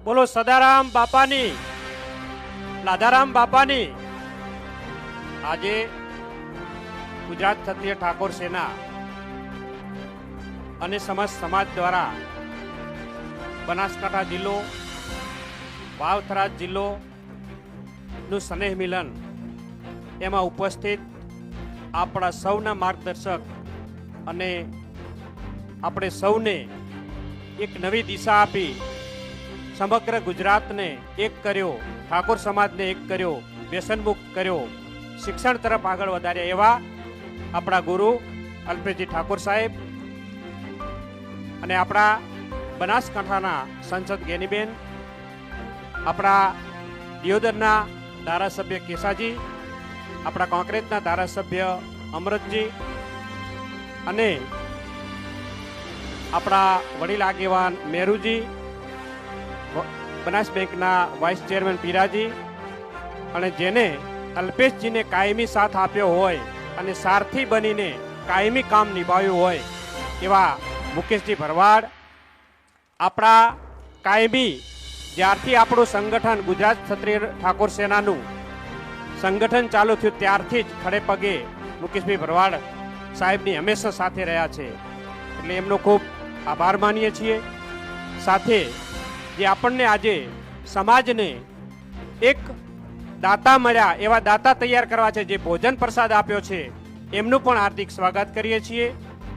બોલો સદારામ બાપાની, લાધારામ બાપાની. આજે ગુજરાત ક્ષત્રિય ઠાકોર સેના અને સમસ્ત સમાજ દ્વારા બનાસકાંઠા જિલ્લો, વાવથરાજ જિલ્લો નું સ્નેહ મિલન, એમાં ઉપસ્થિત આપણા સૌના માર્ગદર્શક અને આપણે સૌને એક નવી દિશા આપી સમગ્ર ગુજરાતને એક કર્યો, ઠાકોર સમાજને એક કર્યો, વ્યસનમુક્ત કર્યો, શિક્ષણ તરફ આગળ વધાર્યા એવા આપણા ગુરુ અલ્પેશજી ઠાકોર સાહેબ અને આપણા બનાસકાંઠાના સંસદ ગેનીબેન, આપણા દિયોદરના ધારાસભ્ય કેસાજી, આપણા કોંકરેજના ધારાસભ્ય અમરતજી અને આપણા વડીલ આગેવાન મેરુજી, બનાસ બેંકના વાઇસ ચેરમેન પીરાજી અને જેને અલ્પેશજીને કાયમી સાથ આપ્યો હોય અને સારથી બનીને કાયમી કામ નિભાવ્યું હોય એવા મુકેશજી ભરવાડ, આપણા કાયમી જ્યારથી આપણું સંગઠન ગુજરાત ક્ષત્રિય ઠાકોર સેનાનું સંગઠન ચાલુ થયું ત્યારથી જ ખડે પગે મુકેશભાઈ ભરવાડ સાહેબની હંમેશા સાથે રહ્યા છે, એટલે એમનો ખૂબ આભાર માનીએ છીએ. સાથે જે આપણને આજે સમાજને એક દાતા મળ્યા એવા દાતા તૈયાર કરવા છે, જે ભોજન પ્રસાદ આપ્યો છે, એમનું પણ હાર્દિક સ્વાગત કરીએ છીએ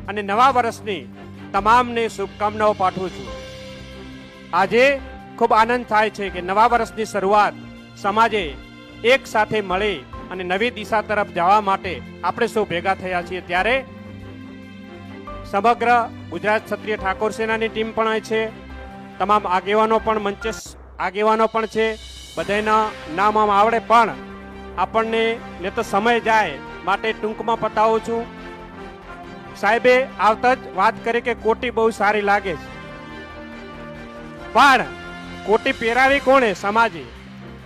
અને નવા વર્ષની તમામને શુભકામનાઓ પાઠવું છું. આજે ખૂબ આનંદ થાય છે કે નવા વર્ષની શરૂઆત સમાજે એક સાથે મળી અને નવી દિશા તરફ જવા માટે આપણે સૌ ભેગા થયા છીએ. ત્યારે સમગ્ર ગુજરાત ક્ષત્રિય ઠાકોર સેનાની ટીમ પણ છે, તમામ આગેવાનો પણ મંચે આગેવાનો પણ છે, બધાના નામ આમ આવડે પણ આપણને ને તો સમય જાય માટે ટૂંકમાં પતાવું છું. સાહેબે આવતા જ વાત કરી કે કોટી બહુ સારી લાગે છે, પણ કોટી પહેરાવી કોણે? સમાજે.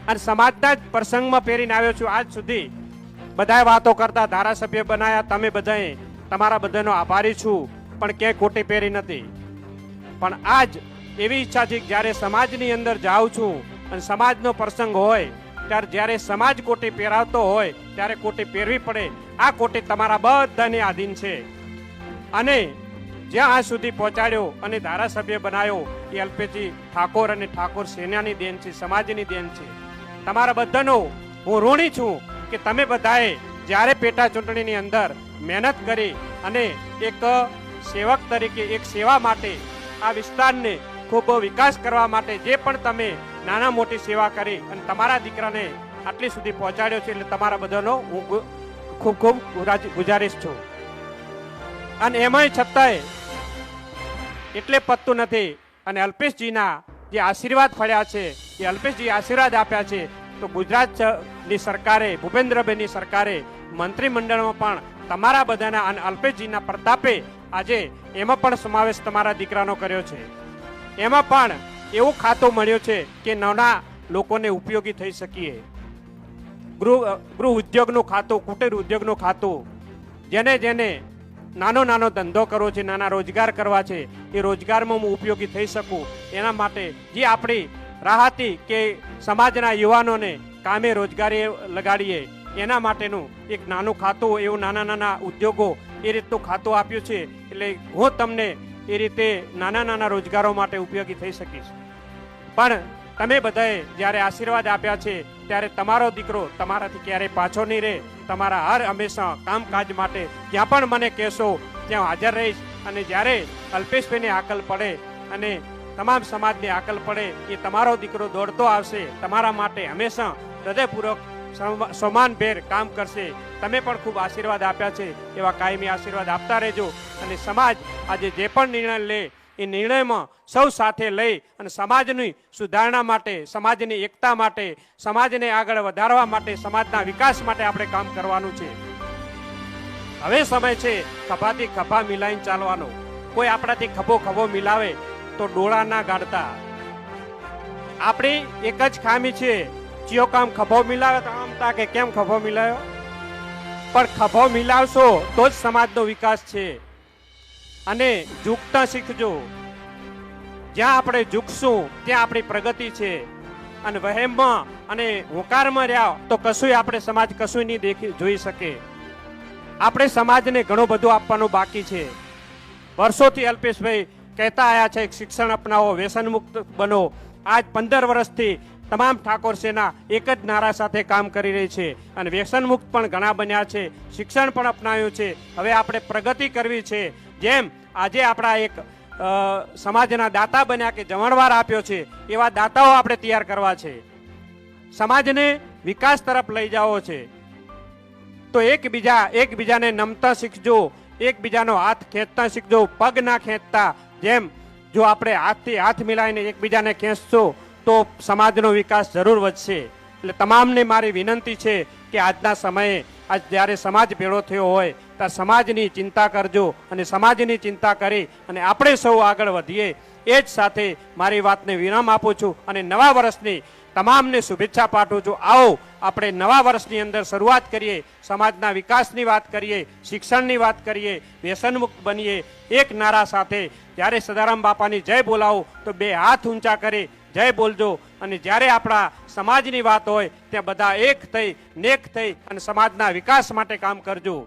અને સમાજના જ પ્રસંગમાં પહેરીને આવ્યો છું. આજ સુધી બધાએ વાતો કરતા, ધારાસભ્ય બનાયા, તમે બધાએ, તમારા બધાનો આભારી છું, પણ ક્યાંય કોટી પહેરી નથી. પણ આજ એવી ઈચ્છા છે કે જ્યારે સમાજની અંદર જાઉં છું અને સમાજનો પ્રસંગ હોય ત્યારે જ્યારે સમાજ કોટી પહેરાવતો હોય ત્યારે કોટી પહેરવી પડે. આ કોટી તમારા બધાને આધીન છે અને જ્યાં આ સુધી પહોંચાડ્યો અને ધારાસભ્ય બનાવ્યો એ અલ્પેશજી ઠાકોર અને ઠાકોર સેનાની દેન છે, સમાજની દેન છે. તમારા બધાનો હું ઋણી છું કે તમે બધાએ જ્યારે પેટા ચૂંટણીની અંદર મહેનત કરી અને એક સેવક તરીકે, એક સેવા માટે આ વિસ્તારને ખૂબ વિકાસ કરવા માટે જે પણ તમે નાના મોટી સેવા કરી અને તમારા દીકરાને આટલી સુધી પહોંચાડ્યો છે, એટલે તમારા બધાનો હું ખૂબ ખૂબ ગુજારીશ છું. અને એમાંય છતાંય એટલે પતતું નથી અને અલ્પેશજીના જે આશીર્વાદ ફળ્યા છે, એ અલ્પેશજી આશીર્વાદ આપ્યા છે, તો ગુજરાતની સરકારે, ભૂપેન્દ્રભાઈની સરકારે મંત્રીમંડળમાં પણ તમારા બધાના અને અલ્પેશજીના પ્રતાપે આજે એમાં પણ સમાવેશ તમારા દીકરાનો કર્યો છે. એમાં પણ એવું ખાતું મળ્યું છે કે નાના લોકોને ઉપયોગી થઈ શકીએ. ગૃહ ઉદ્યોગનું ખાતું, કુટીર ઉદ્યોગનું ખાતું, જેને જેને નાનો નાનો ધંધો કરવો છે, નાના રોજગાર કરવા છે, એ રોજગારમાં હું ઉપયોગી થઈ શકું એના માટે જે આપણી રાહતી કે સમાજના યુવાનોને કામે રોજગારી લગાડીએ એના માટેનું એક નાનું ખાતું, એવું નાના નાના ઉદ્યોગો એ રીતનું ખાતું આપ્યું છે. એટલે હું તમને એ રીતે નાના નાના રોજગારો માટે ઉપયોગી થઈ શકીશ. પણ તમે બધાએ જ્યારે આશીર્વાદ આપ્યા છે ત્યારે તમારો દીકરો તમારાથી ક્યારેય પાછો નહીં રહે. તમારા હર હંમેશા કામકાજ માટે જ્યાં પણ મને કહેશો ત્યાં હાજર રહીશ. અને જ્યારે અલ્પેશભાઈને આકલ પડે અને તમામ જેને આકલ પડે એ તમારો દીકરો દોડતો આવશે, તમારા માટે હંમેશા હૃદયપૂર્વક સમાનભેર કામ કરશે. તમે પણ ખૂબ આશીર્વાદ આપ્યા છે, એવા કાયમી આશીર્વાદ આપતા રહેજો. અને સમાજ આજે જે પણ નિર્ણય લે એ નિર્ણયમાં સૌ સાથે લઈ અને સમાજની સુધારણા માટે, સમાજની એકતા માટે, સમાજને આગળ વધારવા માટે, સમાજના વિકાસ માટે આપણે કામ કરવાનું છે. હવે સમય છે ખભાથી ખભા મિલાઈને ચાલવાનો. કોઈ આપણાથી ખભો મિલાવે તો ડોળા ના ગાડતા. આપણી એક જ ખામી છે, ચિયો કામ ખભો મિલાવે તો આમ તા કે કેમ ખભો મિલાયો, પણ ખભો મિલાવશો તો જ સમાજનો વિકાસ છે. અને ઝૂકતા શીખજો. જ્યાં આપણે ઝૂકશું ત્યાં આપણી પ્રગતિ છે, અને વહેમમાં અને હોકારમાં રહ્યા તો કશું આપણે સમાજ કશું નહીં જોઈ શકે. આપણે સમાજને ઘણું બધું આપવાનું બાકી છે. વર્ષોથી અલ્પેશભાઈ કહેતા આવ્યા છે શિક્ષણ અપનાવો, વ્યસન મુક્ત બનો. આજ 15 વર્ષથી તમામ ઠાકોર સેના એક જ નારા સાથે કામ કરી રહી છે અને વ્યસન મુક્ત પણ ઘણા બન્યા છે, શિક્ષણ પણ અપનાવ્યું છે. હવે આપણે પ્રગતિ કરવી છે. જેમ આજે આપણા એક સમાજના દાતા બન્યા કે જમણવાર આપ્યો છે, એવા દાતાઓ આપણે તૈયાર કરવા છે. સમાજને વિકાસ તરફ લઈ જવો છે તો એકબીજાને નમતા શીખજો, એકબીજાનો હાથ ખેંચતા શીખજો, પગ ના ખેંચતા. જેમ જો આપણે હાથથી હાથ મિલાવીને એકબીજાને ખેંચશો તો સમાજનો વિકાસ જરૂર વધશે. એટલે તમામને મારી વિનંતી છે કે આજના સમયે આજ જ્યારે સમાજ ભેળો થયો હોય ત્યારે સમાજની ચિંતા કરજો અને સમાજની ચિંતા કરી અને આપણે સૌ આગળ વધીએ. એ જ સાથે મારી વાતને વિરામ આપું છું અને નવા વર્ષની તમામને શુભેચ્છા પાઠવું છું. આવો આપણે નવા વર્ષની અંદર શરૂઆત કરીએ, સમાજના વિકાસની વાત કરીએ, શિક્ષણની વાત કરીએ, વ્યસનમુક્ત બનીએ. એક નારા સાથે જ્યારે સદારામ બાપાની જય બોલાવો તો 2 હાથ ઊંચા કરી જય બોલજો. અને જ્યારે આપણા સમાજની વાત હોય ત્યાં બધા એક થઈ નેક થઈ અને સમાજના વિકાસ માટે કામ કરજો.